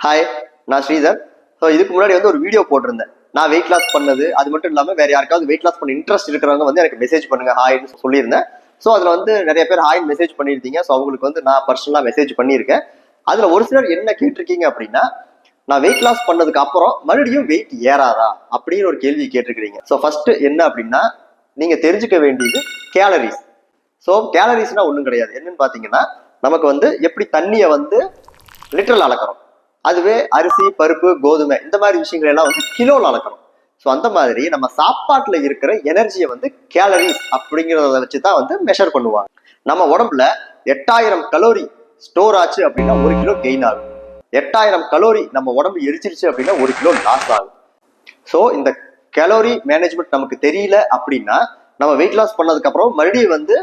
Hi, நான் Sridhar. So இதுக்கு முன்னாடி வந்து ஒரு வீடியோ போட்டிருந்தேன். நான் வெயிட் லாஸ் பண்ணது, அது மட்டும் இல்லாமல் வேற யாருக்காவது வெயிட் லாஸ் பண்ண இன்ட்ரெஸ்ட் இருக்கிறவங்க வந்து எனக்கு மெசேஜ் பண்ணுங்க ஹாய்னு சொல்லியிருந்தேன். ஸோ அதில் வந்து நிறைய பேர் ஹாய் மெசேஜ் பண்ணியிருந்தீங்க. ஸோ அவங்களுக்கு வந்து நான் பர்சனலாக மெசேஜ் பண்ணியிருக்கேன். அதில் ஒரு சிலர் என்ன கேட்டிருக்கீங்க அப்படின்னா, நான் வெயிட் லாஸ் பண்ணதுக்கு அப்புறம் மறுபடியும் வெயிட் ஏறாதா அப்படின்னு ஒரு கேள்வி கேட்டிருக்கிறீங்க. ஸோ ஃபர்ஸ்ட் என்ன அப்படின்னா, நீங்க தெரிஞ்சுக்க வேண்டியது கேலரிஸ். ஸோ கேலரிஸ்னா ஒன்றும் கிடையாது. என்னன்னு பார்த்தீங்கன்னா, நமக்கு வந்து எப்படி தண்ணியை வந்து லிட்டரில் அளக்கிறோம், அதுவே அரிசி பருப்பு கோதுமை இந்த மாதிரி விஷயங்கள் எல்லாம் வந்து கிலோல அளக்கணும். ஸோ அந்த மாதிரி நம்ம சாப்பாட்டுல இருக்கிற எனர்ஜியை வந்து கேலரிஸ் அப்படிங்கிறத வச்சுதான் வந்து மெஷர் பண்ணுவாங்க. நம்ம உடம்புல 8000 கலோரி ஸ்டோர் ஆச்சு அப்படின்னா 1 கிலோ கெயின் ஆகும். 8000 கலோரி நம்ம உடம்பு எரிச்சிருச்சு அப்படின்னா 1 கிலோ லாஸ் ஆகும். ஸோ இந்த கலோரி மேனேஜ்மெண்ட் நமக்கு தெரியல அப்படின்னா நம்ம வெயிட் லாஸ் பண்ணதுக்கு அப்புறம் மறுபடியும் வந்து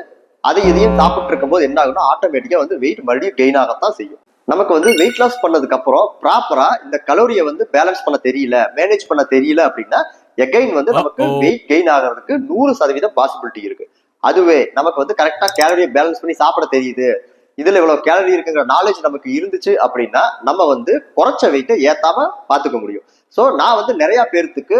அதை இதையும் சாப்பிட்டு இருக்கும் போது என்ன ஆகும்னா ஆட்டோமேட்டிக்கா வந்து வெயிட் மறுபடியும் கெயின் ஆகத்தான் செய்யும். நமக்கு வந்து வெயிட் லாஸ் பண்ணதுக்கு அப்புறம் ப்ராப்பரா இந்த கலோரியை வந்து பேலன்ஸ் பண்ண தெரியல, மேனேஜ் பண்ண தெரியல அப்படின்னா எகைன் வந்து நமக்கு வெயிட் கெயின் ஆகிறதுக்கு 100% பாசிபிலிட்டி இருக்கு. அதுவே நமக்கு வந்து கரெக்டா கேலரியை பேலன்ஸ் பண்ணி சாப்பிட தெரியுது, இதுல இவ்வளவு கேலரி இருக்குங்கிற நாலேஜ் நமக்கு இருந்துச்சு அப்படின்னா நம்ம வந்து குறைச்ச வெயிட்டை ஏத்தாம பாத்துக்க முடியும். ஸோ நான் வந்து நிறைய பேர்த்துக்கு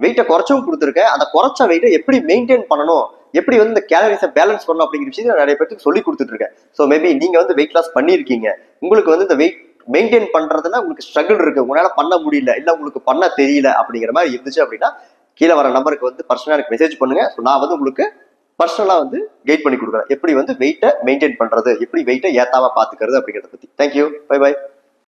வெயிட்டை குறைச்சும் கொடுத்துருக்கேன். அந்த குறைச்ச வெயிட்டை எப்படி மெயின்டைன் பண்ணணும், எப்படி வந்து இந்த கேலரிஸை பேலன்ஸ் பண்ணணும் அப்படிங்கிற விஷயத்தை நிறைய பேருக்கு சொல்லி கொடுத்துட்டு இருக்கேன். ஸோ மேபி நீங்க வந்து வெயிட் லாஸ் பண்ணியிருக்கீங்க, உங்களுக்கு வந்து இந்த வெயிட் மெயின்டைன் பண்றதுன்னா உங்களுக்கு ஸ்ட்ரகிள் இருக்கு, உங்களால பண்ண முடியல, இல்ல உங்களுக்கு பண்ண தெரியல அப்படிங்கிற மாதிரி இருந்துச்சு அப்படின்னா கீழே வர நம்பருக்கு வந்து பர்சனலா எனக்கு மெசேஜ் பண்ணுங்க. ஸோ நான் வந்து உங்களுக்கு பர்சனலா வந்து கைட் பண்ணி கொடுக்குறேன் எப்படி வந்து வெயிட்டை மெயின்டைன் பண்றது, எப்படி வெயிட்டை ஏத்தாம பாத்துக்கிறது அப்படிங்கிறத பத்தி. Thank you, bye by.